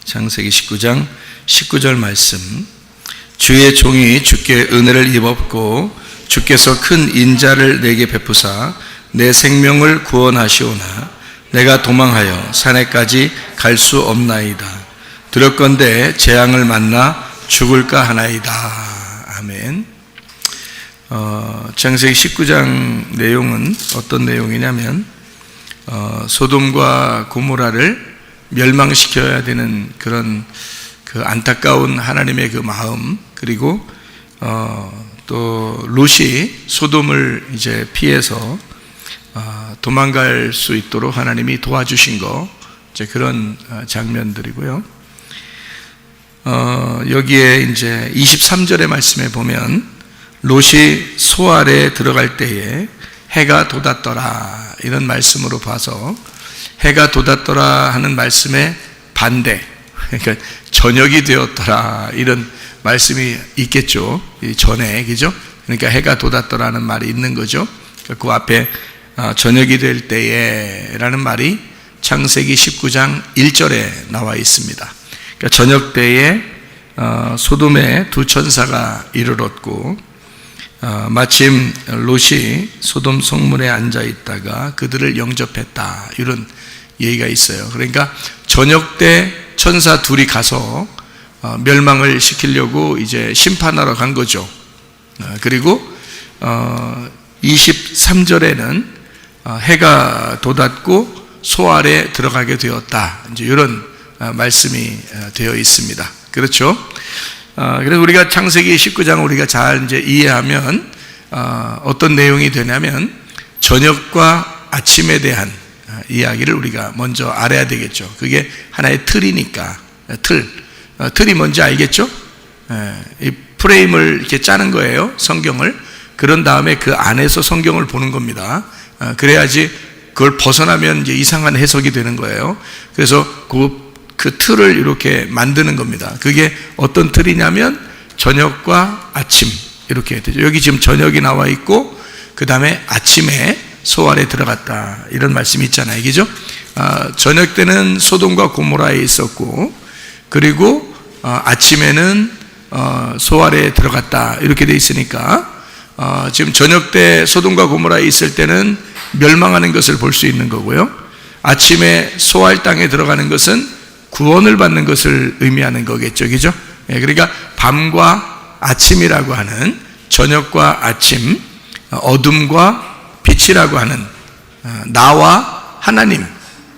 창세기 19장 19절 말씀. 주의 종이 주께 은혜를 입었고 주께서 큰 인자를 내게 베푸사 내 생명을 구원하시오나 내가 도망하여 산에까지 갈 수 없나이다. 두렵건대 재앙을 만나 죽을까 하나이다. 아멘. 창세기 19장 내용은 어떤 내용이냐면 소돔과 고모라를 멸망시켜야 되는 그런 그 안타까운 하나님의 그 마음, 그리고 또 롯이 소돔을 이제 피해서 도망갈 수 있도록 하나님이 도와주신 거, 이제 그런 장면들이고요. 여기에 이제 23절의 말씀에 보면 롯이 소알에 들어갈 때에 해가 돋았더라, 이런 말씀으로 봐서 해가 돋았더라 하는 말씀의 반대, 그러니까 저녁이 되었더라, 이런 말씀이 있겠죠. 전에, 그죠? 그러니까 해가 돋았더라는 말이 있는 거죠. 그 앞에 저녁이 될 때에 라는 말이 창세기 19장 1절에 나와 있습니다. 그러니까 저녁 때에 소돔에 두 천사가 이르렀고 마침 롯이 소돔 성문에 앉아 있다가 그들을 영접했다, 이런 얘기가 있어요. 그러니까 저녁 때 천사 둘이 가서 멸망을 시키려고 이제 심판하러 간 거죠. 그리고 23절에는 해가 돋았고 소알에 들어가게 되었다, 이제 이런 말씀이 되어 있습니다. 그렇죠? 그래서 우리가 창세기 19장 우리가 잘 이제 이해하면 어떤 내용이 되냐면 저녁과 아침에 대한 이야기를 우리가 먼저 알아야 되겠죠. 그게 하나의 틀이니까. 틀이 뭔지 알겠죠? 이 프레임을 이렇게 짜는 거예요, 성경을. 그런 다음에 그 안에서 성경을 보는 겁니다. 그래야지 그걸 벗어나면 이제 이상한 해석이 되는 거예요. 그래서 그 틀을 이렇게 만드는 겁니다. 그게 어떤 틀이냐면 저녁과 아침, 이렇게 되죠. 여기 지금 저녁이 나와 있고 그 다음에 아침에 소알에 들어갔다, 이런 말씀이 있잖아요, 그죠? 저녁 때는 소돔과 고모라에 있었고, 그리고 아침에는 소알에 들어갔다, 이렇게 돼 있으니까 지금 저녁 때 소돔과 고모라에 있을 때는 멸망하는 것을 볼 수 있는 거고요, 아침에 소알 땅에 들어가는 것은 구원을 받는 것을 의미하는 거겠죠, 그죠? 그러니까 밤과 아침이라고 하는, 저녁과 아침, 어둠과 빛이라고 하는 나와 하나님,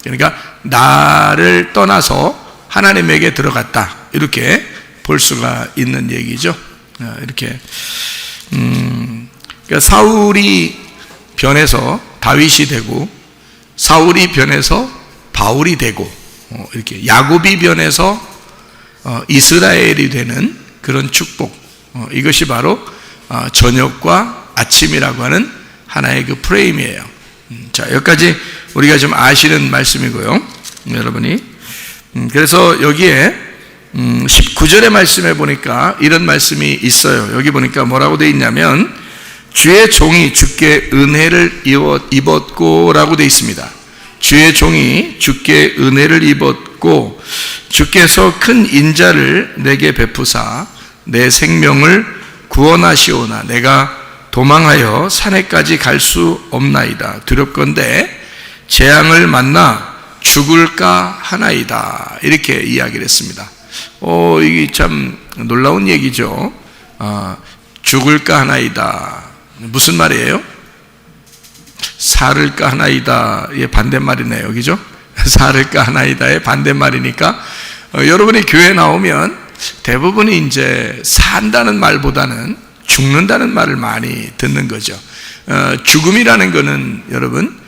그러니까 나를 떠나서 하나님에게 들어갔다, 이렇게 볼 수가 있는 얘기죠. 이렇게 그러니까 사울이 변해서 다윗이 되고, 사울이 변해서 바울이 되고, 이렇게 야곱이 변해서 이스라엘이 되는 그런 축복, 이것이 바로 저녁과 아침이라고 하는 하나의 그 프레임이에요. 자, 여기까지 우리가 좀 아시는 말씀이고요, 여러분이. 그래서 여기에 19절의 말씀에 보니까 이런 말씀이 있어요. 여기 보니까 뭐라고 되어 있냐면 주의 종이 주께 은혜를 입었고 라고 되어 있습니다. 주의 종이 주께 은혜를 입었고 주께서 큰 인자를 내게 베푸사 내 생명을 구원하시오나 내가 도망하여 산에까지 갈 수 없나이다. 두렵건대 재앙을 만나 죽을까 하나이다, 이렇게 이야기를 했습니다. 이게 참 놀라운 얘기죠. 죽을까 하나이다, 무슨 말이에요? 살을까 하나이다의 반대말이네요, 그죠? 살을까 하나이다의 반대말이니까 여러분이 교회 나오면 대부분이 이제 산다는 말보다는 죽는다는 말을 많이 듣는 거죠. 죽음이라는 거는 여러분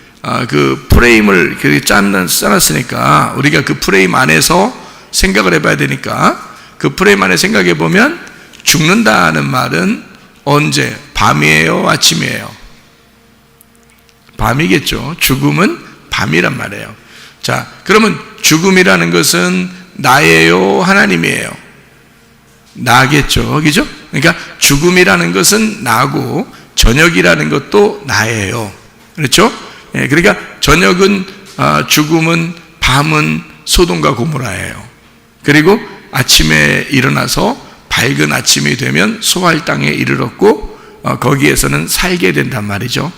그 프레임을 짜놨으니까 우리가 그 프레임 안에서 생각을 해봐야 되니까, 그 프레임 안에 생각해 보면 죽는다는 말은 언제? 밤이에요, 아침이에요? 밤이겠죠. 죽음은 밤이란 말이에요. 자, 그러면 죽음이라는 것은 나예요, 하나님이에요? 나겠죠, 그죠? 그러니까 죽음이라는 것은 나고 저녁이라는 것도 나예요, 그렇죠? 그러니까 저녁은 죽음은, 밤은 소돔과 고모라예요. 그리고 아침에 일어나서 밝은 아침이 되면 소할 땅에 이르렀고 거기에서는 살게 된단 말이죠.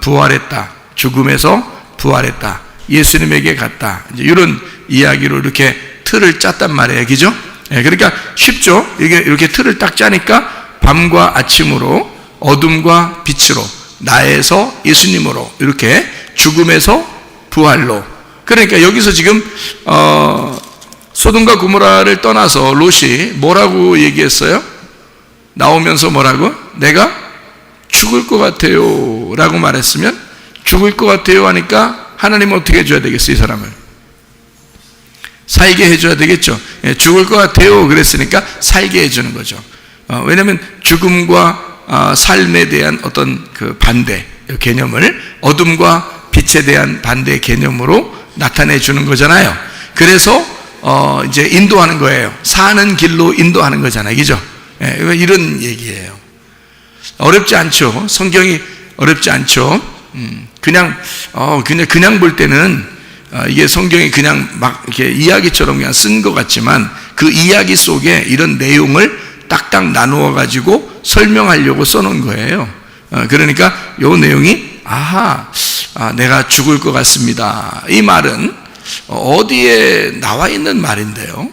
부활했다. 죽음에서 부활했다. 예수님에게 갔다. 이제 이런 이야기로 이렇게 틀을 짰단 말이에요. 그죠? 그러니까 쉽죠? 이렇게 틀을 딱 짜니까 밤과 아침으로, 어둠과 빛으로, 나에서 예수님으로, 이렇게 죽음에서 부활로. 그러니까 여기서 지금 소돔과 고모라를 떠나서 롯이 뭐라고 얘기했어요? 나오면서 뭐라고? 내가 죽을 것 같아요 라고 말했으면, 죽을 것 같아요 하니까 하나님은 어떻게 해줘야 되겠어요? 이 사람을 살게 해줘야 되겠죠. 죽을 것 같아요 그랬으니까 살게 해주는 거죠. 왜냐하면 죽음과 삶에 대한 어떤 그 반대 개념을 어둠과 빛에 대한 반대 개념으로 나타내 주는 거잖아요. 그래서 이제 인도하는 거예요. 사는 길로 인도하는 거잖아요. 그죠? 이런 얘기예요. 어렵지 않죠. 성경이 어렵지 않죠. 그냥 볼 때는 이게 성경이 그냥 막 이렇게 이야기처럼 그냥 쓴 것 같지만 그 이야기 속에 이런 내용을 딱딱 나누어 가지고 설명하려고 써놓은 거예요. 그러니까 이 내용이 내가 죽을 것 같습니다. 이 말은 어디에 나와 있는 말인데요?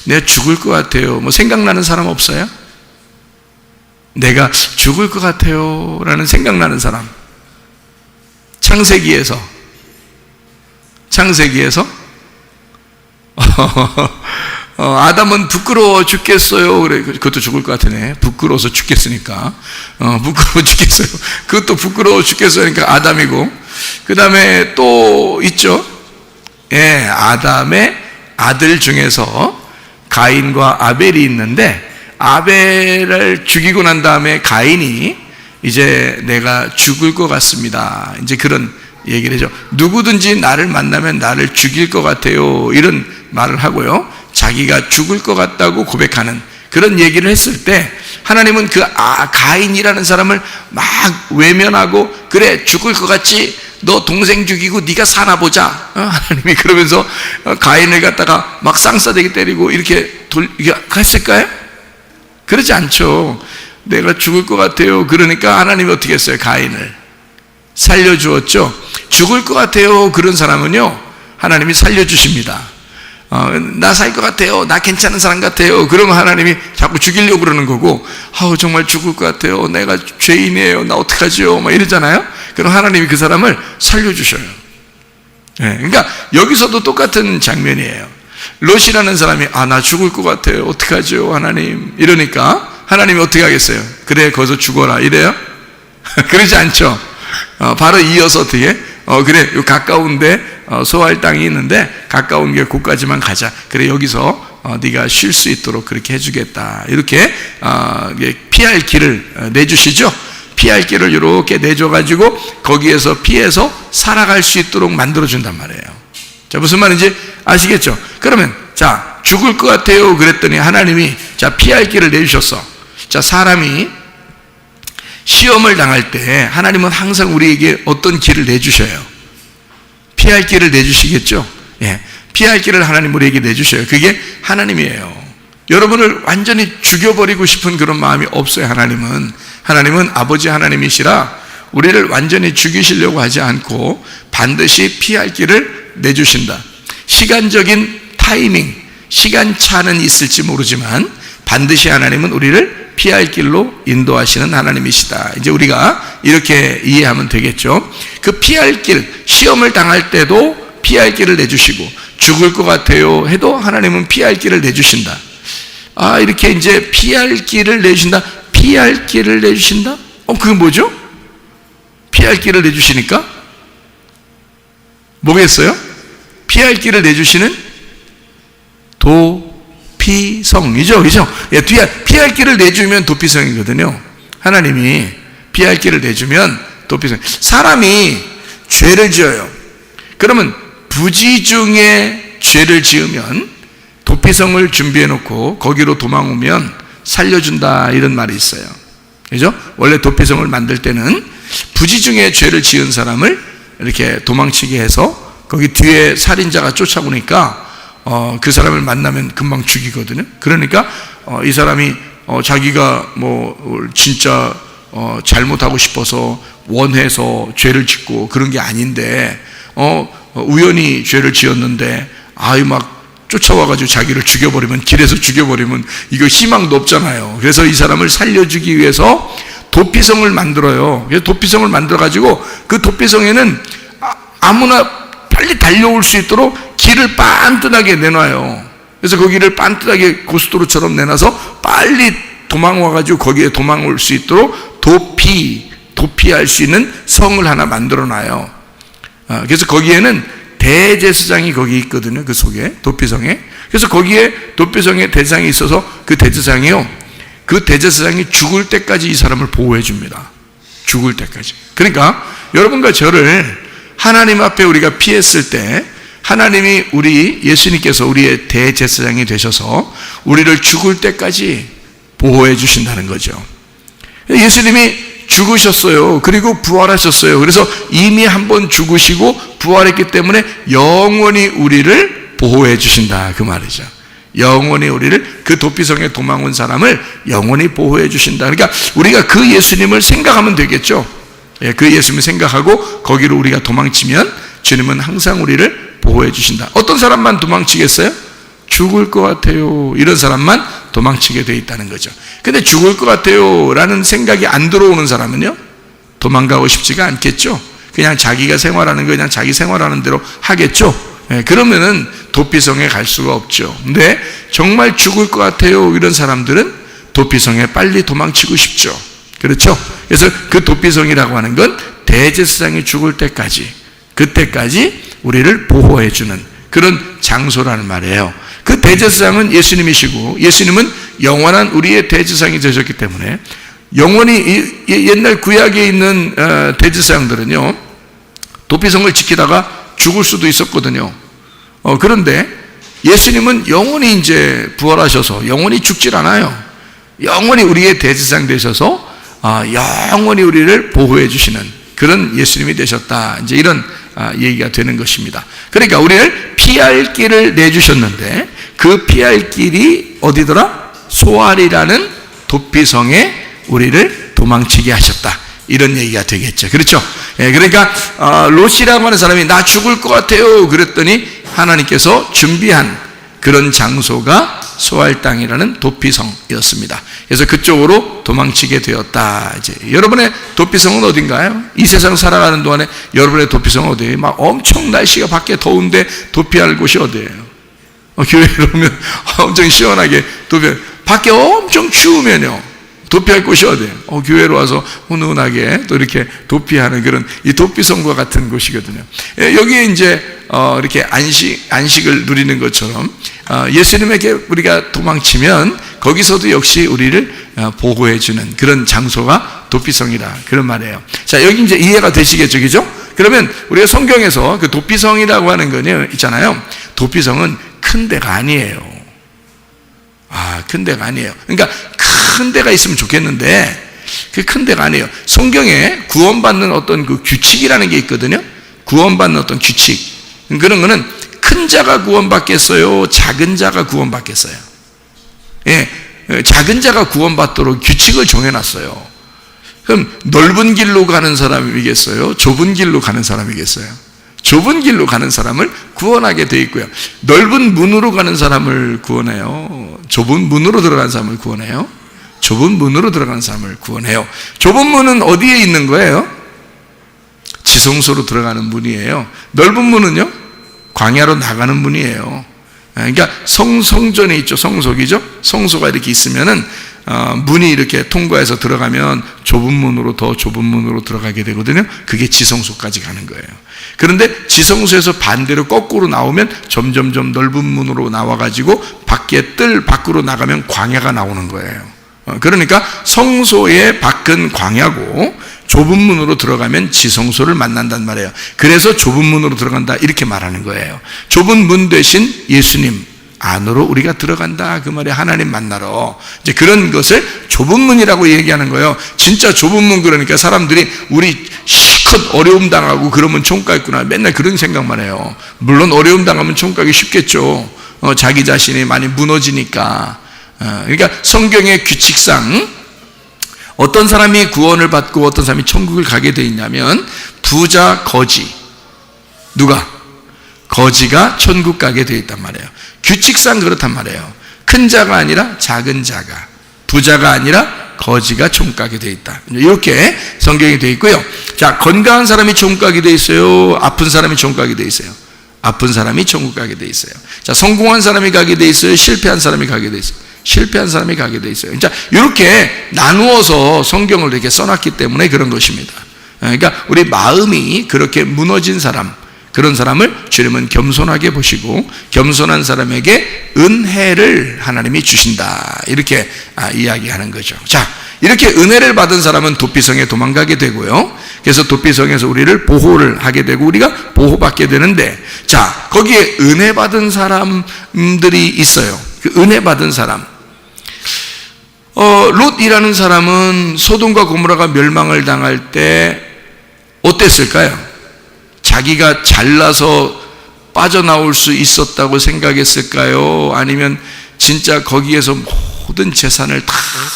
내가 죽을 것 같아요. 뭐 생각나는 사람 없어요? 내가 죽을 것 같아요 라는 생각나는 사람. 창세기에서 아담은 부끄러워 죽겠어요. 그래, 그것도 죽을 것 같으네. 부끄러워서 죽겠으니까. 부끄러워 죽겠어요. 그것도 부끄러워 죽겠으니까 아담이고. 그 다음에 또 있죠. 아담의 아들 중에서 가인과 아벨이 있는데, 아벨을 죽이고 난 다음에 가인이 이제 내가 죽을 것 같습니다. 이제 그런 얘기를 하죠. 누구든지 나를 만나면 나를 죽일 것 같아요. 이런 말을 하고요. 자기가 죽을 것 같다고 고백하는 그런 얘기를 했을 때 하나님은 그 가인이라는 사람을 막 외면하고, 그래 죽을 것 같지? 너 동생 죽이고 네가 사나 보자. 하나님이 그러면서 가인을 갖다가 막 쌍싸대기 때리고 이렇게 했을까요? 그러지 않죠. 내가 죽을 것 같아요. 그러니까 하나님이 어떻게 했어요? 가인을 살려주었죠. 죽을 것 같아요 그런 사람은요, 하나님이 살려주십니다. 나 살 것 같아요, 나 괜찮은 사람 같아요, 그러면 하나님이 자꾸 죽이려고 그러는 거고, 정말 죽을 것 같아요, 내가 죄인이에요, 나 어떡하죠, 막 이러잖아요. 그럼 하나님이 그 사람을 살려주셔요. 그러니까 여기서도 똑같은 장면이에요. 롯이라는 사람이 나 죽을 것 같아요, 어떡하죠 하나님, 이러니까 하나님이 어떻게 하겠어요? 그래 거기서 죽어라 이래요? 그러지 않죠. 바로 이어서 어떻게 그래 요 가까운데 소할 땅이 있는데 가까운 게 곳까지만 가자. 그래 여기서 네가 쉴 수 있도록 그렇게 해주겠다. 이렇게 피할 길을 내주시죠. 피할 길을 이렇게 내줘가지고 거기에서 피해서 살아갈 수 있도록 만들어준단 말이에요. 자, 무슨 말인지 아시겠죠? 그러면 자, 죽을 것 같아요 그랬더니 하나님이 자, 피할 길을 내주셨어. 자, 사람이 시험을 당할 때 하나님은 항상 우리에게 어떤 길을 내주셔요? 피할 길을 내주시겠죠? 피할 길을 하나님 우리에게 내주셔요. 그게 하나님이에요. 여러분을 완전히 죽여버리고 싶은 그런 마음이 없어요. 하나님은 아버지 하나님이시라 우리를 완전히 죽이시려고 하지 않고 반드시 피할 길을 내주신다. 시간적인 타이밍, 시간차는 있을지 모르지만 반드시 하나님은 우리를 피할 길로 인도하시는 하나님이시다. 이제 우리가 이렇게 이해하면 되겠죠. 그 피할 길, 시험을 당할 때도 피할 길을 내주시고, 죽을 것 같아요 해도 하나님은 피할 길을 내주신다. 이렇게 이제 피할 길을 내주신다. 피할 길을 내주신다? 그게 뭐죠? 피할 길을 내주시니까 뭐겠어요? 피할 길을 내주시는 도피성이죠, 그죠? 피할 길을 내주면 도피성이거든요. 하나님이 피할 길을 내주면 도피성. 사람이 죄를 지어요. 그러면 부지 중에 죄를 지으면 도피성을 준비해 놓고 거기로 도망오면 살려준다, 이런 말이 있어요. 그죠? 원래 도피성을 만들 때는 부지 중에 죄를 지은 사람을 이렇게 도망치게 해서 거기 뒤에 살인자가 쫓아오니까 그 사람을 만나면 금방 죽이거든요. 그러니까 이 사람이 자기가 뭐 진짜 잘못하고 싶어서 원해서 죄를 짓고 그런 게 아닌데 우연히 죄를 지었는데 막 쫓아와가지고 자기를 죽여버리면, 길에서 죽여버리면 이거 희망도 없잖아요. 그래서 이 사람을 살려주기 위해서 도피성을 만들어요. 그래서 도피성을 만들어가지고 그 도피성에는 아무나 빨리 달려올 수 있도록 길을 빤듯하게 내놔요. 그래서 거기를 빤듯하게 고속도로처럼 내놔서 빨리 도망와가지고 거기에 도망올 수 있도록 도피할 수 있는 성을 하나 만들어놔요. 그래서 거기에는 대제사장이 거기 있거든요. 그 속에, 도피성에. 그래서 거기에 도피성에 대제사장이 있어서 그 대제사장이요, 그 대제사장이 죽을 때까지 이 사람을 보호해 줍니다. 죽을 때까지. 그러니까 여러분과 저를 하나님 앞에 우리가 피했을 때 하나님이 예수님께서 우리의 대제사장이 되셔서 우리를 죽을 때까지 보호해 주신다는 거죠. 예수님이 죽으셨어요. 그리고 부활하셨어요. 그래서 이미 한번 죽으시고 부활했기 때문에 영원히 우리를 보호해 주신다, 그 말이죠. 영원히 우리를, 그 도피성에 도망온 사람을 영원히 보호해 주신다. 그러니까 우리가 그 예수님을 생각하면 되겠죠. 그 예수님을 생각하고 거기로 우리가 도망치면 주님은 항상 우리를 보호해 주신다. 어떤 사람만 도망치겠어요? 죽을 것 같아요, 이런 사람만 도망치게 돼 있다는 거죠. 근데 죽을 것 같아요 라는 생각이 안 들어오는 사람은요, 도망가고 싶지가 않겠죠. 그냥 자기가 생활하는 거 그냥 자기 생활하는 대로 하겠죠. 그러면은 도피성에 갈 수가 없죠. 근데 정말 죽을 것 같아요 이런 사람들은 도피성에 빨리 도망치고 싶죠. 그렇죠? 그래서 그 도피성이라고 하는 건 대제사장이 죽을 때까지, 그때까지 우리를 보호해 주는 그런 장소라는 말이에요. 그 대제사장은 예수님이시고, 예수님은 영원한 우리의 대제사장이 되셨기 때문에 영원히, 옛날 구약에 있는 대제사장들은요, 도피성을 지키다가 죽을 수도 있었거든요. 그런데 예수님은 영원히 이제 부활하셔서 영원히 죽질 않아요. 영원히 우리의 대제사장 되셔서 영원히 우리를 보호해 주시는 그런 예수님이 되셨다, 이제 이런 얘기가 되는 것입니다. 그러니까 우리를 피할 길을 내주셨는데 그 피할 길이 어디더라? 소알이라는 도피성에 우리를 도망치게 하셨다, 이런 얘기가 되겠죠. 그렇죠? 그러니까 롯이라고 하는 사람이 나 죽을 것 같아요 그랬더니 하나님께서 준비한 그런 장소가 소알 땅이라는 도피성이었습니다. 그래서 그쪽으로 도망치게 되었다. 이제 여러분의 도피성은 어딘가요? 이 세상 살아가는 동안에 여러분의 도피성은 어디예요? 막 엄청 날씨가 밖에 더운데 도피할 곳이 어디예요? 교회로 오면 엄청 시원하게 밖에 엄청 추우면요, 도피할 곳이 어디예요? 교회로 와서 훈훈하게 또 이렇게 도피하는 그런 이 도피성과 같은 곳이거든요. 여기에 이제 이렇게 안식을 누리는 것처럼 예수님에게 우리가 도망치면 거기서도 역시 우리를 보호해주는 그런 장소가 도피성이다, 그런 말이에요. 자, 여기 이제 이해가 되시겠죠, 그죠? 그러면 우리가 성경에서 그 도피성이라고 하는 거는 있잖아요. 도피성은 큰 데가 아니에요. 큰 데가 아니에요. 그러니까 큰 데가 있으면 좋겠는데 그 큰 데가 아니에요. 성경에 구원받는 어떤 그 규칙이라는 게 있거든요. 구원받는 어떤 규칙. 그런 거는 큰 자가 구원받겠어요? 작은 자가 구원받겠어요? 작은 자가 구원받도록 규칙을 정해놨어요. 그럼 넓은 길로 가는 사람이겠어요? 좁은 길로 가는 사람이겠어요? 좁은 길로 가는 사람을 구원하게 돼 있고요. 넓은 문으로 가는 사람을 구원해요. 좁은 문으로 들어가는 사람을 구원해요. 좁은 문으로 들어가는 사람을 구원해요. 좁은 문은 어디에 있는 거예요? 지성소로 들어가는 문이에요. 넓은 문은요, 광야로 나가는 문이에요. 그러니까 성전에 있죠. 성소이죠. 성소가 이렇게 있으면은 문이 이렇게 통과해서 들어가면 좁은 문으로, 더 좁은 문으로 들어가게 되거든요. 그게 지성소까지 가는 거예요. 그런데 지성소에서 반대로 거꾸로 나오면 점점점 넓은 문으로 나와가지고 밖으로 나가면 광야가 나오는 거예요. 그러니까 성소의 밖은 광야고 좁은 문으로 들어가면 지성소를 만난단 말이에요. 그래서 좁은 문으로 들어간다, 이렇게 말하는 거예요. 좁은 문 대신 예수님 안으로 우리가 들어간다, 그 말이 하나님 만나러. 이제 그런 것을 좁은 문이라고 얘기하는 거예요. 진짜 좁은 문, 그러니까 사람들이 우리 실컷 어려움 당하고 그러면 총각 있구나, 맨날 그런 생각만 해요. 물론 어려움 당하면 총각이 쉽겠죠. 자기 자신이 많이 무너지니까. 그러니까 성경의 규칙상 어떤 사람이 구원을 받고 어떤 사람이 천국을 가게 돼 있냐면, 부자, 거지, 누가? 거지가 천국 가게 돼 있단 말이에요. 규칙상 그렇단 말이에요. 큰 자가 아니라 작은 자가, 부자가 아니라 거지가 천국 가게 돼 있다. 이렇게 성경이 돼 있고요. 자, 건강한 사람이 천국 가게 돼 있어요? 아픈 사람이 천국 가게 돼 있어요? 아픈 사람이 천국 가게 돼 있어요. 자, 성공한 사람이 가게 돼 있어요? 실패한 사람이 가게 돼 있어요? 실패한 사람이 가게 돼 있어요. 자, 이렇게 나누어서 성경을 이렇게 써놨기 때문에 그런 것입니다. 그러니까 우리 마음이 그렇게 무너진 사람, 그런 사람을 주님은 겸손하게 보시고 겸손한 사람에게 은혜를 하나님이 주신다, 이렇게 이야기하는 거죠. 자, 이렇게 은혜를 받은 사람은 도피성에 도망가게 되고요. 그래서 도피성에서 우리를 보호를 하게 되고 우리가 보호받게 되는데, 자, 거기에 은혜 받은 사람들이 있어요. 그 은혜 받은 사람, 롯이라는 사람은 소돔과 고모라가 멸망을 당할 때 어땠을까요? 자기가 잘나서 빠져나올 수 있었다고 생각했을까요? 아니면 진짜 거기에서 모든 재산을 다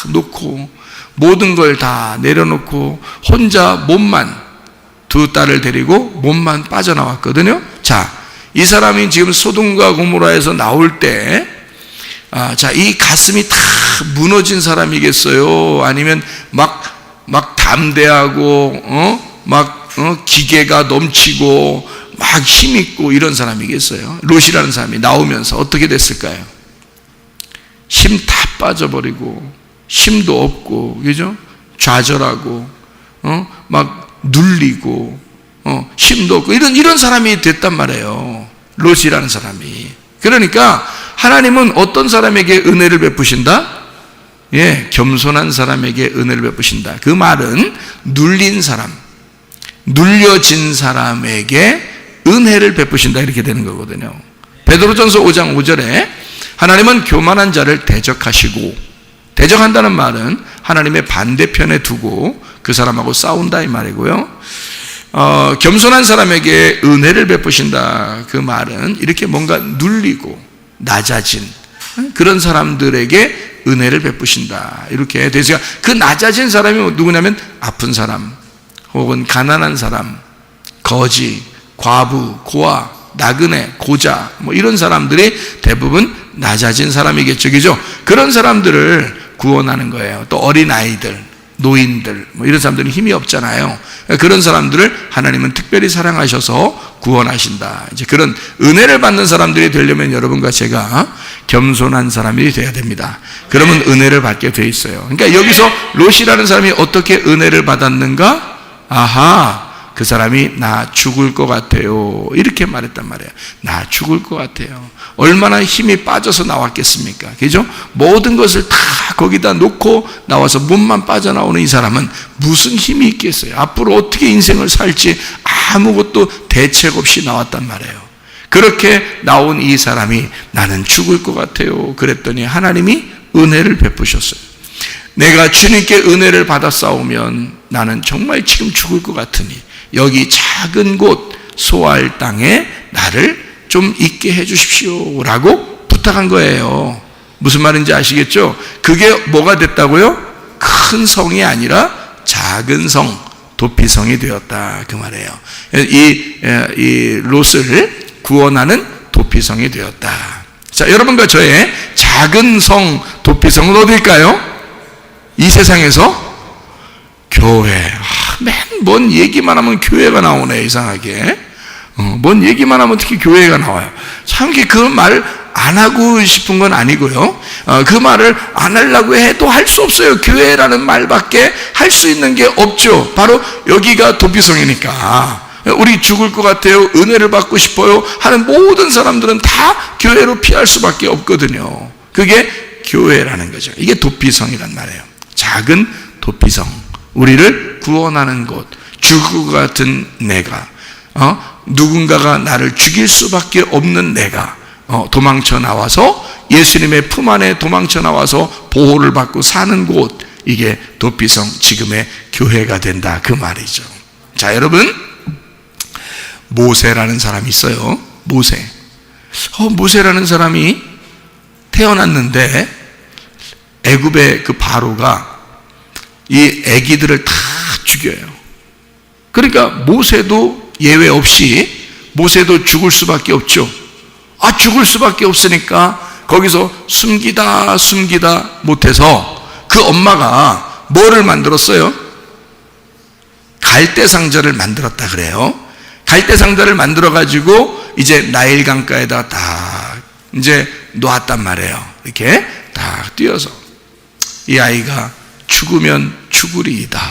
놓고 모든 걸 다 내려놓고 혼자 몸만, 두 딸을 데리고 몸만 빠져나왔거든요. 자, 이 사람이 지금 소돔과 고모라에서 나올 때, 자, 이 가슴이 다 무너진 사람이겠어요? 아니면 막 담대하고 기계가 넘치고 막 힘있고 이런 사람이겠어요? 롯이라는 사람이 나오면서 어떻게 됐을까요? 힘 다 빠져버리고 힘도 없고, 그죠? 좌절하고 막 눌리고 힘도 없고 이런 사람이 됐단 말이에요, 롯이라는 사람이. 그러니까 하나님은 어떤 사람에게 은혜를 베푸신다? 예, 겸손한 사람에게 은혜를 베푸신다. 그 말은 눌린 사람, 눌려진 사람에게 은혜를 베푸신다, 이렇게 되는 거거든요. 베드로전서 5장 5절에 하나님은 교만한 자를 대적하시고, 대적한다는 말은 하나님의 반대편에 두고 그 사람하고 싸운다, 이 말이고요. 겸손한 사람에게 은혜를 베푸신다, 그 말은 이렇게 뭔가 눌리고 낮아진 그런 사람들에게 은혜를 베푸신다, 이렇게 돼서 그 낮아진 사람이 누구냐면 아픈 사람, 혹은 가난한 사람, 거지, 과부, 고아, 나그네, 고자, 이런 사람들이 대부분 낮아진 사람이겠죠, 그죠? 그런 사람들을 구원하는 거예요. 또 어린아이들, 노인들, 이런 사람들은 힘이 없잖아요. 그런 사람들을 하나님은 특별히 사랑하셔서 구원하신다. 이제 그런 은혜를 받는 사람들이 되려면 여러분과 제가 겸손한 사람이 되어야 됩니다. 그러면 은혜를 받게 돼 있어요. 그러니까 여기서 롯이라는 사람이 어떻게 은혜를 받았는가? 아하, 그 사람이 나 죽을 것 같아요, 이렇게 말했단 말이에요. 나 죽을 것 같아요. 얼마나 힘이 빠져서 나왔겠습니까? 그죠? 모든 것을 다 거기다 놓고 나와서 몸만 빠져나오는 이 사람은 무슨 힘이 있겠어요? 앞으로 어떻게 인생을 살지 아무것도 대책 없이 나왔단 말이에요. 그렇게 나온 이 사람이 나는 죽을 것 같아요, 그랬더니 하나님이 은혜를 베푸셨어요. 내가 주님께 은혜를 받았사오면 나는 정말 지금 죽을 것 같으니 여기 작은 곳 소알 땅에 나를 좀 있게 해 주십시오 라고 부탁한 거예요. 무슨 말인지 아시겠죠? 그게 뭐가 됐다고요? 큰 성이 아니라 작은 성, 도피성이 되었다, 그 말이에요. 이 롯을 구원하는 도피성이 되었다. 자, 여러분과 저의 작은 성, 도피성은 어딜까요? 이 세상에서 교회. 맨 뭔 얘기만 하면 교회가 나오네, 이상하게. 뭔 얘기만 하면 특히 교회가 나와요. 참, 그 말 안 하고 싶은 건 아니고요. 그 말을 안 하려고 해도 할 수 없어요. 교회라는 말밖에 할 수 있는 게 없죠. 바로 여기가 도피성이니까. 우리 죽을 것 같아요, 은혜를 받고 싶어요 하는 모든 사람들은 다 교회로 피할 수밖에 없거든요. 그게 교회라는 거죠. 이게 도피성이란 말이에요. 작은 도피성, 우리를 구원하는 곳. 죽을 것 같은 내가, 누군가가 나를 죽일 수밖에 없는 내가 도망쳐 나와서 예수님의 품 안에 도망쳐 나와서 보호를 받고 사는 곳, 이게 도피성, 지금의 교회가 된다, 그 말이죠. 자, 여러분, 모세라는 사람이 있어요. 모세. 모세라는 사람이 태어났는데 애굽의 그 바로가 이 애기들을 다 죽여요. 그러니까 모세도 예외 없이 모세도 죽을 수밖에 없죠. 죽을 수밖에 없으니까 거기서 숨기다 못해서 그 엄마가 뭐를 만들었어요? 갈대 상자를 만들었다 그래요. 갈대 상자를 만들어 가지고 이제 나일강가에다 딱 이제 놓았단 말이에요. 이렇게 딱 띄어서 이 아이가 죽으면 죽으리이다,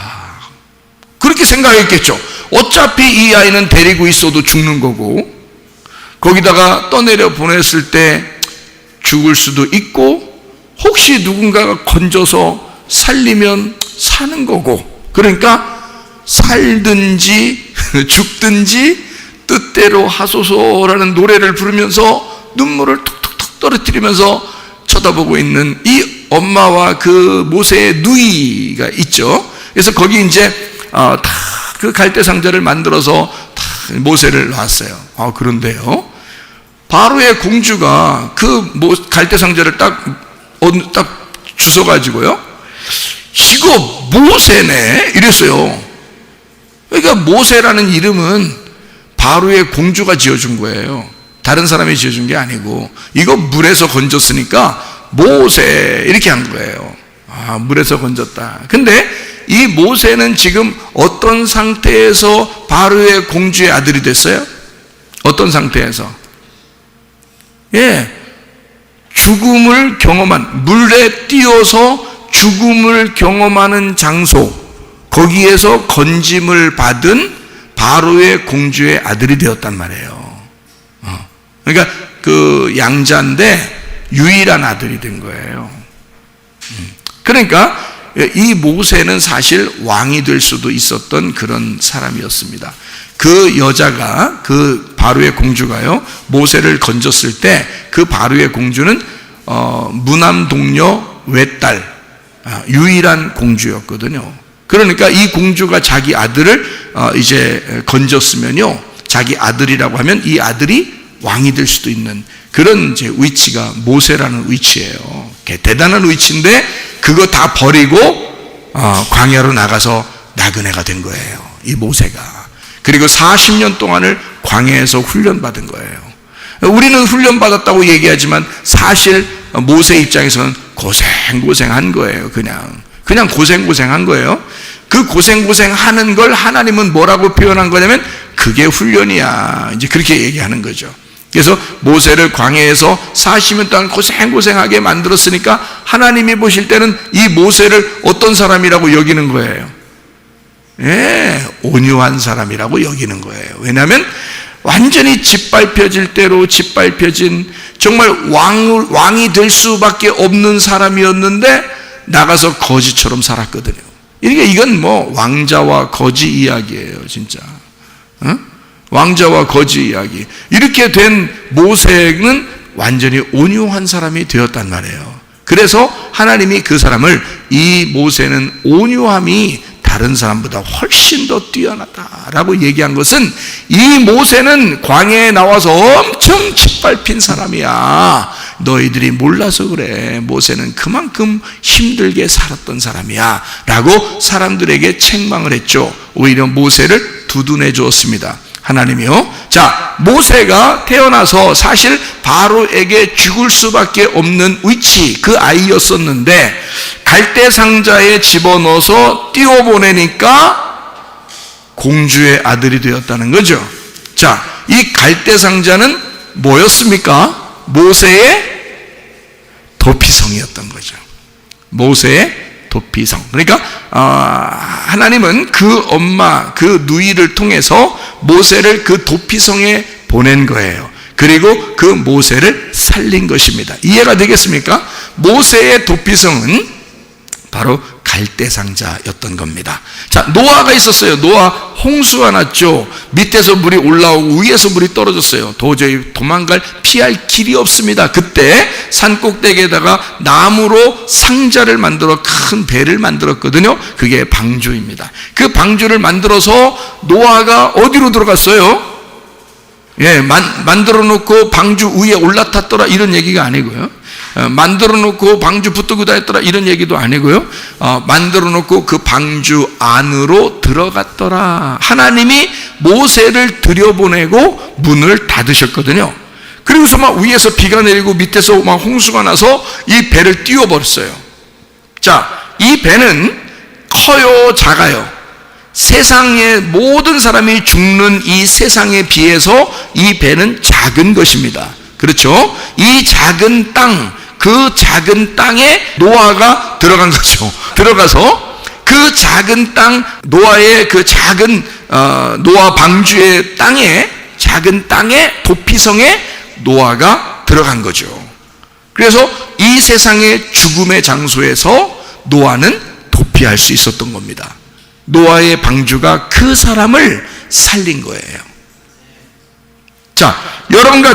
그렇게 생각했겠죠. 어차피 이 아이는 데리고 있어도 죽는 거고, 거기다가 떠내려 보냈을 때 죽을 수도 있고, 혹시 누군가가 건져서 살리면 사는 거고, 그러니까 살든지 죽든지 뜻대로 하소서라는 노래를 부르면서 눈물을 툭툭툭 떨어뜨리면서 쳐다보고 있는 이 엄마와 그 모세의 누이가 있죠. 그래서 거기 이제 다 그 갈대 상자를 만들어서 다 모세를 놨어요. 그런데요, 바로의 공주가 그 갈대 상자를 딱 주워가지고요, 이거 모세네 이랬어요. 그러니까 모세라는 이름은 바로의 공주가 지어준 거예요. 다른 사람이 지어준 게 아니고, 이거 물에서 건졌으니까 모세 이렇게 한 거예요. 물에서 건졌다. 근데 이 모세는 지금 어떤 상태에서 바로의 공주의 아들이 됐어요? 어떤 상태에서? 죽음을 경험한, 물에 띄어서 죽음을 경험하는 장소, 거기에서 건짐을 받은 바로의 공주의 아들이 되었단 말이에요. 그러니까 그 양자인데 유일한 아들이 된 거예요. 그러니까 이 모세는 사실 왕이 될 수도 있었던 그런 사람이었습니다. 그 여자가, 그 바로의 공주가요, 모세를 건졌을 때 그 바로의 공주는 무남 동료 외딸, 유일한 공주였거든요. 그러니까 이 공주가 자기 아들을 이제 건졌으면요, 자기 아들이라고 하면 이 아들이 왕이 될 수도 있는 그런 이제 위치가 모세라는 위치예요. 대단한 위치인데 그거 다 버리고 광야로 나가서 나그네가 된 거예요, 이 모세가. 그리고 40년 동안을 광야에서 훈련받은 거예요. 우리는 훈련받았다고 얘기하지만 사실 모세 입장에서는 고생한 거예요. 그냥 고생한 거예요. 그 고생하는 걸 하나님은 뭐라고 표현한 거냐면 그게 훈련이야, 이제 그렇게 얘기하는 거죠. 그래서 모세를 광야에서 40년 동안 고생하게 만들었으니까 하나님이 보실 때는 이 모세를 어떤 사람이라고 여기는 거예요? 온유한 사람이라고 여기는 거예요. 왜냐하면 완전히 짓밟혀질 대로 짓밟혀진, 정말 왕이 될 수밖에 없는 사람이었는데 나가서 거지처럼 살았거든요. 이건 뭐 왕자와 거지 이야기예요, 진짜. 왕자와 거지 이야기. 이렇게 된 모세는 완전히 온유한 사람이 되었단 말이에요. 그래서 하나님이 그 사람을, 이 모세는 온유함이 다른 사람보다 훨씬 더 뛰어나다라고 얘기한 것은, 이 모세는 광야에 나와서 엄청 짓밟힌 사람이야, 너희들이 몰라서 그래, 모세는 그만큼 힘들게 살았던 사람이야 라고 사람들에게 책망을 했죠. 오히려 모세를 두둔해 주었습니다, 하나님이요. 자, 모세가 태어나서 사실 바로에게 죽을 수밖에 없는 위치, 그 아이였었는데 갈대 상자에 집어넣어서 띄워보내니까 공주의 아들이 되었다는 거죠. 자, 이 갈대 상자는 뭐였습니까? 모세의 도피성이었던 거죠. 모세의 도피성. 그러니까 하나님은 그 엄마, 그 누이를 통해서 모세를 그 도피성에 보낸 거예요. 그리고 그 모세를 살린 것입니다. 이해가 되겠습니까? 모세의 도피성은 바로 갈대상자였던 겁니다. 자, 노아가 있었어요. 노아 홍수가 났죠. 밑에서 물이 올라오고 위에서 물이 떨어졌어요. 도저히 피할 길이 없습니다. 그때 산 꼭대기에다가 나무로 상자를 만들어 큰 배를 만들었거든요. 그게 방주입니다. 그 방주를 만들어서 노아가 어디로 들어갔어요? 만들어 놓고 방주 위에 올라탔더라 이런 얘기가 아니고요. 만들어 놓고 방주 붙들고 다녔더라 이런 얘기도 아니고요. 만들어 놓고 그 방주 안으로 들어갔더라. 하나님이 모세를 들여보내고 문을 닫으셨거든요. 그리고서 막 위에서 비가 내리고 밑에서 막 홍수가 나서 이 배를 띄워버렸어요. 자, 이 배는 커요, 작아요? 세상의 모든 사람이 죽는 이 세상에 비해서 이 배는 작은 것입니다. 그렇죠? 이 작은 땅, 그 작은 땅에 노아가 들어간 거죠. 들어가서 그 작은 땅, 노아의 그 작은 노아 방주의 땅에, 작은 땅에, 도피성에 노아가 들어간 거죠. 그래서 이 세상의 죽음의 장소에서 노아는 도피할 수 있었던 겁니다. 노아의 방주가 그 사람을 살린 거예요. 자, 여러분과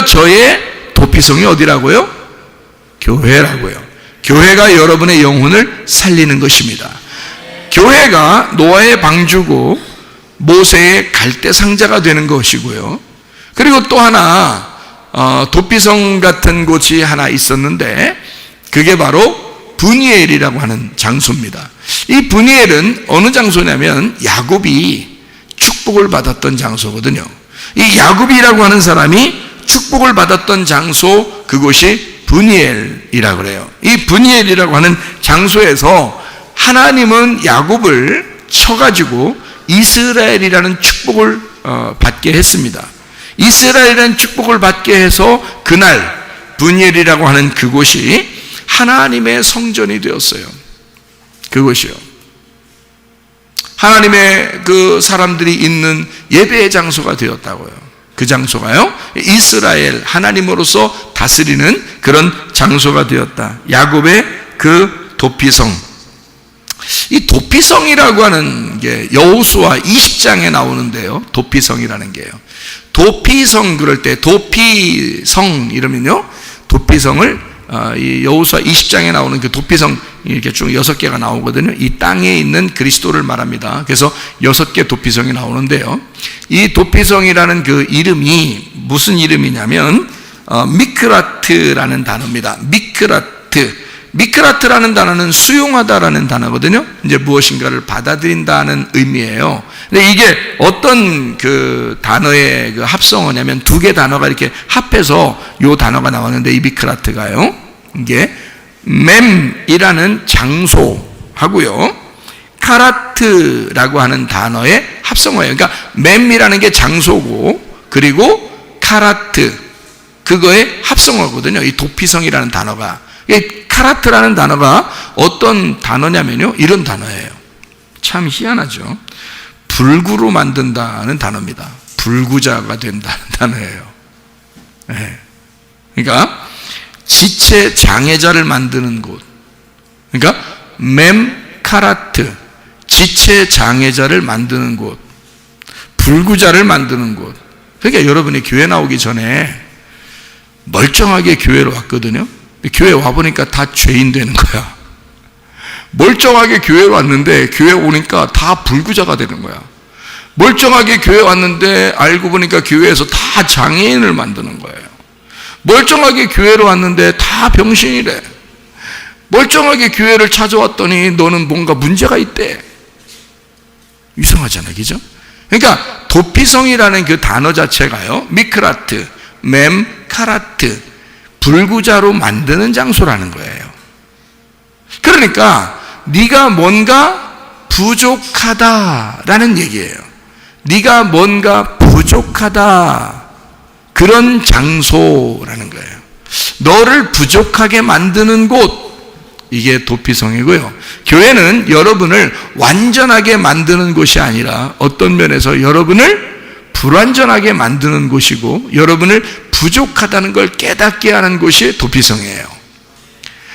저의 도피성이 어디라고요? 교회라고요. 교회가 여러분의 영혼을 살리는 것입니다. 교회가 노아의 방주고 모세의 갈대 상자가 되는 것이고요. 그리고 또 하나 도피성 같은 곳이 하나 있었는데 그게 바로 브니엘이라고 하는 장소입니다. 이 브니엘은 어느 장소냐면 야곱이 축복을 받았던 장소거든요. 이 야곱이라고 하는 사람이 축복을 받았던 장소, 그곳이 브니엘이라고 그래요. 이 브니엘이라고 하는 장소에서 하나님은 야곱을 쳐가지고 이스라엘이라는 축복을 받게 했습니다. 이스라엘이라는 축복을 받게 해서 그날 브니엘이라고 하는 그곳이 하나님의 성전이 되었어요. 그곳이요. 하나님의 그 사람들이 있는 예배의 장소가 되었다고요. 그 장소가요, 이스라엘, 하나님으로서 다스리는 그런 장소가 되었다. 야곱의 그 도피성. 이 도피성이라고 하는 게 여호수아 20장에 나오는데요. 도피성이라는 게요. 도피성 그럴 때 도피성 이러면요. 도피성을 이 여호수아 20장에 나오는 그 도피성 이렇게 쭉 6개가 나오거든요. 이 땅에 있는 그리스도를 말합니다. 그래서 6개 도피성이 나오는데요. 이 도피성이라는 그 이름이 무슨 이름이냐면 미크라트라는 단어입니다. 미크라트라는 단어는 수용하다라는 단어거든요. 이제 무엇인가를 받아들인다는 의미예요. 근데 이게 어떤 그 단어의 그 합성어냐면 2개 단어가 이렇게 합해서 요 단어가 나왔는데 이 미크라트가요. 이게 맴이라는 장소하고요. 카라트라고 하는 단어의 합성어예요. 그러니까 맴이라는 게 장소고 그리고 카라트 그거의 합성어거든요. 이 도피성이라는 단어가. 카라트라는 단어가 어떤 단어냐면요. 이런 단어예요. 참 희한하죠. 불구로 만든다는 단어입니다. 불구자가 된다는 단어예요. 네. 그러니까 지체 장애자를 만드는 곳. 그러니까 맴카라트, 지체 장애자를 만드는 곳, 불구자를 만드는 곳. 그러니까 여러분이 교회 나오기 전에 멀쩡하게 교회로 왔거든요. 교회 와보니까 다 죄인 되는 거야. 멀쩡하게 교회 왔는데 교회 오니까 다 불구자가 되는 거야. 멀쩡하게 교회 왔는데 알고 보니까 교회에서 다 장애인을 만드는 거예요. 멀쩡하게 교회로 왔는데 다 병신이래. 멀쩡하게 교회를 찾아왔더니 너는 뭔가 문제가 있대. 이상하잖아, 그죠? 그러니까 도피성이라는 그 단어 자체가요, 미크라트, 맴카라트, 불구자로 만드는 장소라는 거예요. 그러니까 네가 뭔가 부족하다라는 얘기예요. 네가 뭔가 부족하다, 그런 장소라는 거예요. 너를 부족하게 만드는 곳, 이게 도피성이고요. 교회는 여러분을 완전하게 만드는 곳이 아니라 어떤 면에서 여러분을 불완전하게 만드는 곳이고 여러분을 부족하다는 걸 깨닫게 하는 곳이 도피성이에요.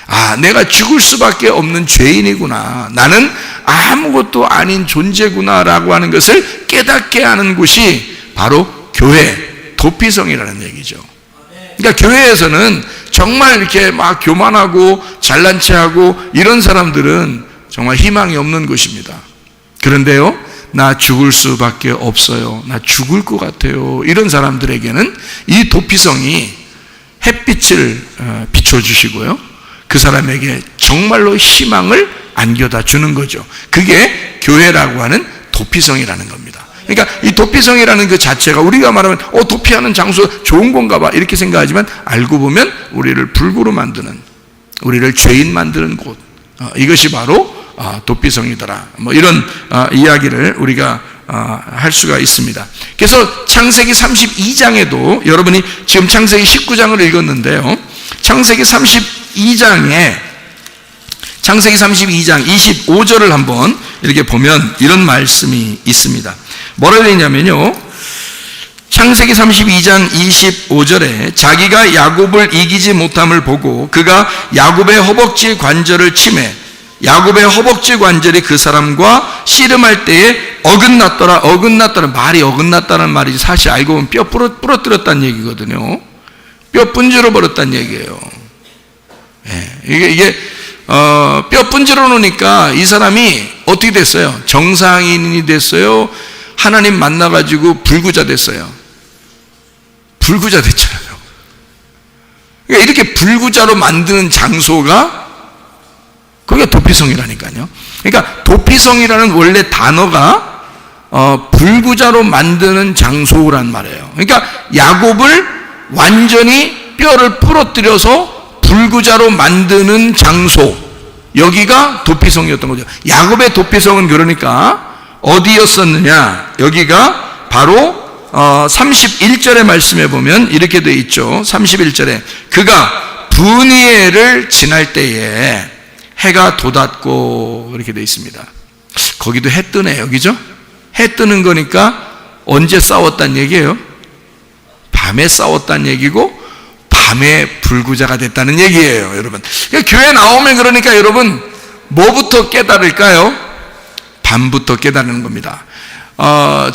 아, 내가 죽을 수밖에 없는 죄인이구나, 나는 아무것도 아닌 존재구나 라고 하는 것을 깨닫게 하는 곳이 바로 교회, 도피성이라는 얘기죠. 그러니까 교회에서는 정말 이렇게 막 교만하고 잘난 체하고 이런 사람들은 정말 희망이 없는 곳입니다. 그런데요, 나 죽을 수밖에 없어요. 나 죽을 것 같아요. 이런 사람들에게는 이 도피성이 햇빛을 비춰주시고요. 그 사람에게 정말로 희망을 안겨다 주는 거죠. 그게 교회라고 하는 도피성이라는 겁니다. 그러니까 이 도피성이라는 그 자체가 우리가 말하면 도피하는 장소 좋은 건가 봐 이렇게 생각하지만 알고 보면 우리를 불구로 만드는, 우리를 죄인 만드는 곳, 이것이 바로 도피성이더라. 뭐 이런 이야기를 우리가 할 수가 있습니다. 그래서 창세기 32장에도 여러분이 지금 창세기 19장을 읽었는데요. 창세기 32장 25절을 한번 이렇게 보면 이런 말씀이 있습니다. 뭐라 되냐면요. 창세기 32장 25절에 자기가 야곱을 이기지 못함을 보고 그가 야곱의 허벅지 관절을 치매 야곱의 허벅지 관절이 그 사람과 씨름할 때에 어긋났더라. 말이 어긋났다는 말이 사실 알고 보면 뼈 부러뜨렸다는 얘기거든요. 뼈 분질러 버렸다는 얘기예요. 이게 뼈 분질러 놓으니까 이 사람이 어떻게 됐어요? 정상인이 됐어요? 하나님 만나가지고 불구자 됐어요? 불구자 됐잖아요. 그러니까 이렇게 불구자로 만드는 장소가 그게 도피성이라니까요. 그러니까 도피성이라는 원래 단어가 불구자로 만드는 장소란 말이에요. 그러니까 야곱을 완전히 뼈를 부러뜨려서 불구자로 만드는 장소, 여기가 도피성이었던 거죠. 야곱의 도피성은 그러니까 어디였었느냐? 여기가 바로 31절의 말씀에 보면 이렇게 되어 있죠. 31절에 그가 브니엘을 지날 때에 해가 돋았고 이렇게 되어 있습니다. 거기도 해 뜨네요. 그죠? 해 뜨는 거니까 언제 싸웠단 얘기예요? 밤에 싸웠단 얘기고 밤에 불구자가 됐다는 얘기예요. 여러분, 교회 나오면 그러니까 여러분 뭐부터 깨달을까요? 밤부터 깨닫는 겁니다.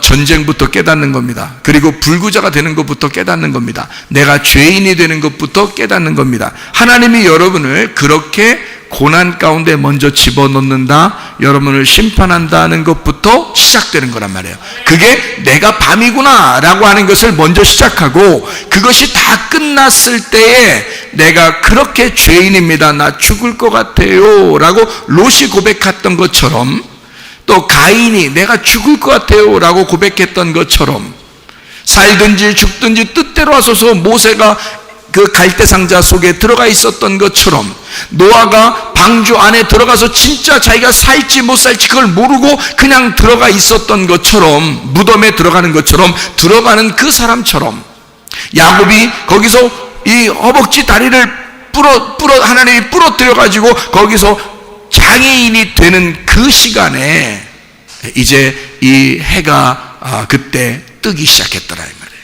전쟁부터 깨닫는 겁니다. 그리고 불구자가 되는 것부터 깨닫는 겁니다. 내가 죄인이 되는 것부터 깨닫는 겁니다. 하나님이 여러분을 그렇게 고난 가운데 먼저 집어넣는다, 여러분을 심판한다는 것부터 시작되는 거란 말이에요. 그게 내가 밤이구나 라고 하는 것을 먼저 시작하고, 그것이 다 끝났을 때에 내가 그렇게 죄인입니다, 나 죽을 것 같아요 라고 롯이 고백했던 것처럼, 또 가인이 내가 죽을 것 같아요 라고 고백했던 것처럼, 살든지 죽든지 뜻대로 하소서 모세가 그 갈대 상자 속에 들어가 있었던 것처럼, 노아가 방주 안에 들어가서 진짜 자기가 살지 못 살지 그걸 모르고 그냥 들어가 있었던 것처럼, 무덤에 들어가는 것처럼 들어가는 그 사람처럼, 야곱이 거기서 이 허벅지 다리를 하나님이 부러뜨려 가지고 거기서 장애인이 되는 그 시간에 이제 이 해가 그때 뜨기 시작했더라 이 말이에요.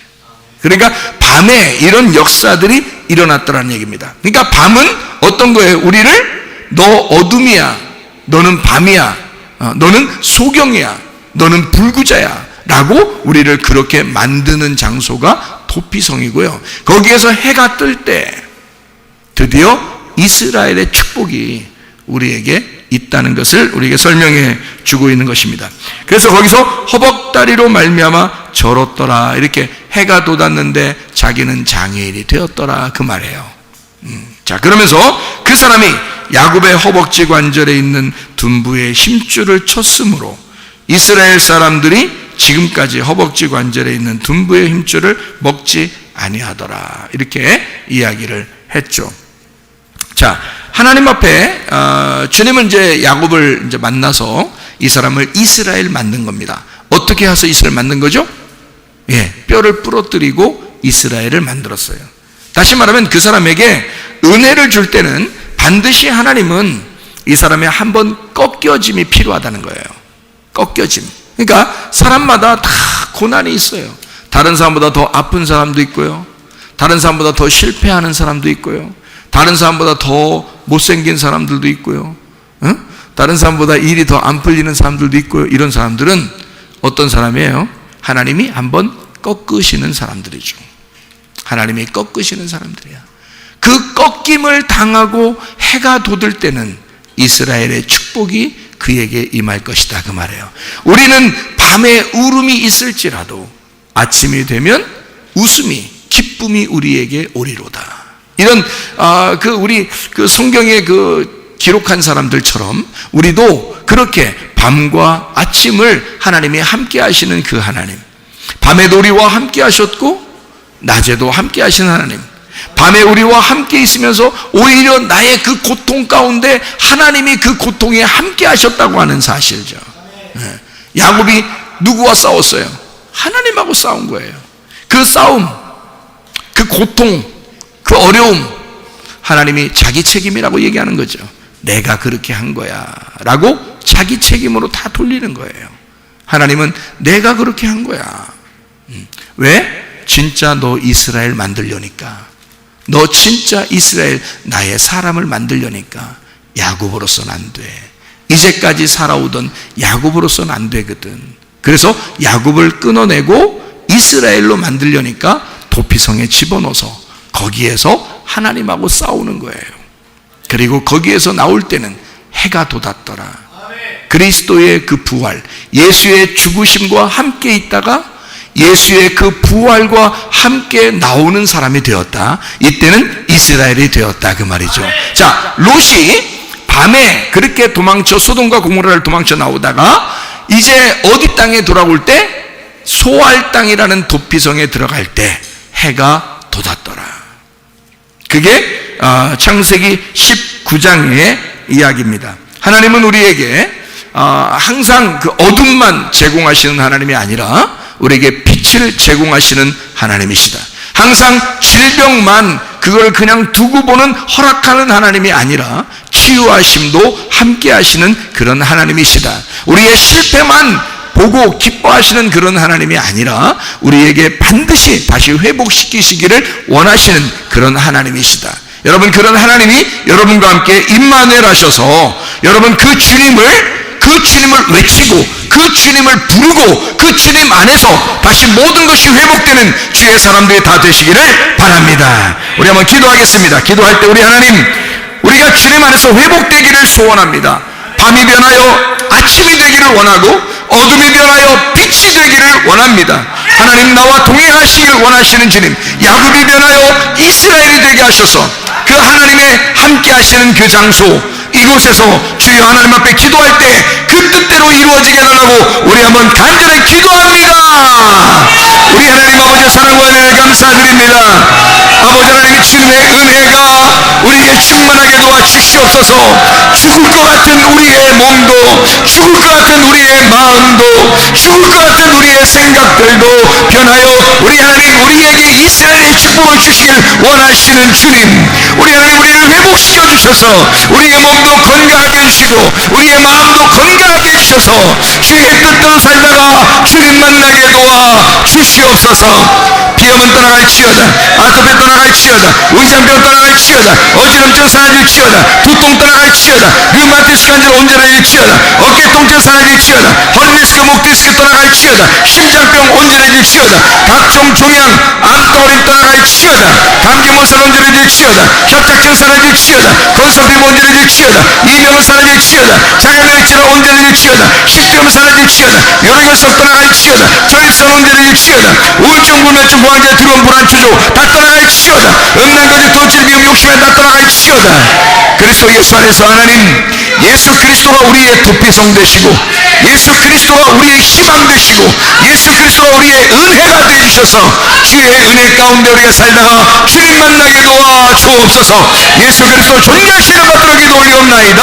그러니까 밤에 이런 역사들이 일어났더라는 얘기입니다. 그러니까 밤은 어떤 거예요? 우리를 너 어둠이야, 너는 밤이야, 너는 소경이야, 너는 불구자야 라고 우리를 그렇게 만드는 장소가 도피성이고요. 거기에서 해가 뜰 때 드디어 이스라엘의 축복이 우리에게 있다는 것을 우리에게 설명해 주고 있는 것입니다. 그래서 거기서 허벅다리로 말미암아 절었더라, 이렇게 해가 돋았는데 자기는 장애인이 되었더라 그 말이에요. 자, 그러면서 그 사람이 야곱의 허벅지 관절에 있는 둔부의 힘줄을 쳤으므로 이스라엘 사람들이 지금까지 허벅지 관절에 있는 둔부의 힘줄을 먹지 아니하더라, 이렇게 이야기를 했죠. 자, 하나님 앞에 주님은 이제 야곱을 이제 만나서 이 사람을 이스라엘 만든 겁니다. 어떻게 해서 이스라엘 만든 거죠? 뼈를 부러뜨리고 이스라엘을 만들었어요. 다시 말하면 그 사람에게 은혜를 줄 때는 반드시 하나님은 이 사람의 한번 꺾여짐이 필요하다는 거예요. 꺾여짐. 그러니까 사람마다 다 고난이 있어요. 다른 사람보다 더 아픈 사람도 있고요, 다른 사람보다 더 실패하는 사람도 있고요, 다른 사람보다 더 못생긴 사람들도 있고요, 다른 사람보다 일이 더 안 풀리는 사람들도 있고요. 이런 사람들은 어떤 사람이에요? 하나님이 한번 꺾으시는 사람들이죠. 하나님이 꺾으시는 사람들이야. 그 꺾임을 당하고 해가 돋을 때는 이스라엘의 축복이 그에게 임할 것이다 그 말이에요. 우리는 밤에 울음이 있을지라도 아침이 되면 웃음이, 기쁨이 우리에게 오리로다. 이런 우리 성경에 기록한 사람들처럼 우리도 그렇게 밤과 아침을 하나님이 함께 하시는 그 하나님, 밤에도 우리와 함께 하셨고 낮에도 함께 하시는 하나님, 밤에 우리와 함께 있으면서 오히려 나의 그 고통 가운데 하나님이 그 고통에 함께 하셨다고 하는 사실이죠. 야곱이 누구와 싸웠어요? 하나님하고 싸운 거예요. 그 싸움, 그 고통, 그 어려움, 하나님이 자기 책임이라고 얘기하는 거죠. 내가 그렇게 한 거야 라고 자기 책임으로 다 돌리는 거예요. 하나님은 내가 그렇게 한 거야. 왜? 진짜 너 이스라엘 만들려니까. 너 진짜 이스라엘 나의 사람을 만들려니까. 야곱으로서는 안 돼. 이제까지 살아오던 야곱으로서는 안 되거든. 그래서 야곱을 끊어내고 이스라엘로 만들려니까 도피성에 집어넣어서 거기에서 하나님하고 싸우는 거예요. 그리고 거기에서 나올 때는 해가 돋았더라. 그리스도의 그 부활, 예수의 죽으심과 함께 있다가 예수의 그 부활과 함께 나오는 사람이 되었다. 이때는 이스라엘이 되었다, 그 말이죠. 자, 롯이 밤에 그렇게 도망쳐 소돔과 고모라를 도망쳐 나오다가 이제 어디 땅에 돌아올 때? 소알 땅이라는 도피성에 들어갈 때 해가 돋았더라. 그게 창세기 19장의 이야기입니다. 하나님은 우리에게 항상 그 어둠만 제공하시는 하나님이 아니라 우리에게 빛을 제공하시는 하나님이시다. 항상 질병만 그걸 그냥 두고 보는 허락하는 하나님이 아니라 치유하심도 함께 하시는 그런 하나님이시다. 우리의 실패만 보고 기뻐하시는 그런 하나님이 아니라 우리에게 반드시 다시 회복시키시기를 원하시는 그런 하나님이시다. 여러분, 그런 하나님이 여러분과 함께 임마누엘 하셔서 여러분 그 주님을 외치고 그 주님을 부르고 그 주님 안에서 다시 모든 것이 회복되는 주의 사람들이 다 되시기를 바랍니다. 우리 한번 기도하겠습니다. 기도할 때 우리 하나님, 우리가 주님 안에서 회복되기를 소원합니다. 밤이 변하여 아침이 되기를 원하고 어둠이 변하여 빛이 되기를 원합니다. 하나님, 나와 동행하시기를 원하시는 주님, 야곱이 변하여 이스라엘이 되게 하셔서 그 하나님의 함께 하시는 그 장소, 이곳에서 주여 하나님 앞에 기도할 때 그 뜻대로 이루어지게 해달라고 우리 한번 간절히 기도합니다. 우리 하나님 아버지 사랑과 은혜를 감사드립니다. 아버지 하나님, 주님의 은혜가 우리에게 충만하게 도와주시옵소서. 죽을 것 같은 우리의 몸도, 죽을 것 같은 우리의 마음도, 죽을 것 같은 우리의 생각들도 변하여 우리 하나님, 우리에게 이스라엘의 축복을 주시길 원하시는 주님, 우리 하나님, 우리를 회복시켜 주셔서 우리의 몸도 건강하게 해주시고 우리의 마음도 건강하게 해주셔서 주의 뜻대로 살다가 주님 만나게 도와 주시옵소서. 비염은 떠나갈지어다, 아토피 떠나갈지어다, 의장병 떠나갈지어다, 어지럼증 사라질지어다, 두통 떠나갈지어다, 류마티스 관절 온전해질지어다, 어깨 통증 사라질지어다, 허리디스크, 목디스크 떠나갈지어다, 심장병 온전해질지어다, 각종 종양, 암덩어리 떠나갈지어다, 감기 못살 온전해질지어다, 협착증 사라질지어다, 건성피부 온전해질지어다, 이명은 사라질지어다, 자연혈질환 온전해질지어다, 식도염 사라질지어다, 요령혈석 떠나갈지어다, 전립선 온전해질지어다, 우울증, 불면증, 공황장, 두려움, 불안, 추조 다 떠나갈지어다, 음란거짓, 돌질, 미움, 욕심에 다 떠나갈지어다. 그리스도 예수 안에서 하나님, 예수 그리스도가 우리의 도피성 되시고 예수 그리스도가 우리의 희망 되시고 예수 그리스도가 우리의 은혜가 되주셔서 주의 은혜 가운데 우리가 살다가 주님 만나게 도와 주옵소서. 예수 그리스도 존귀하시는 것들을 기도 올리옵나이다.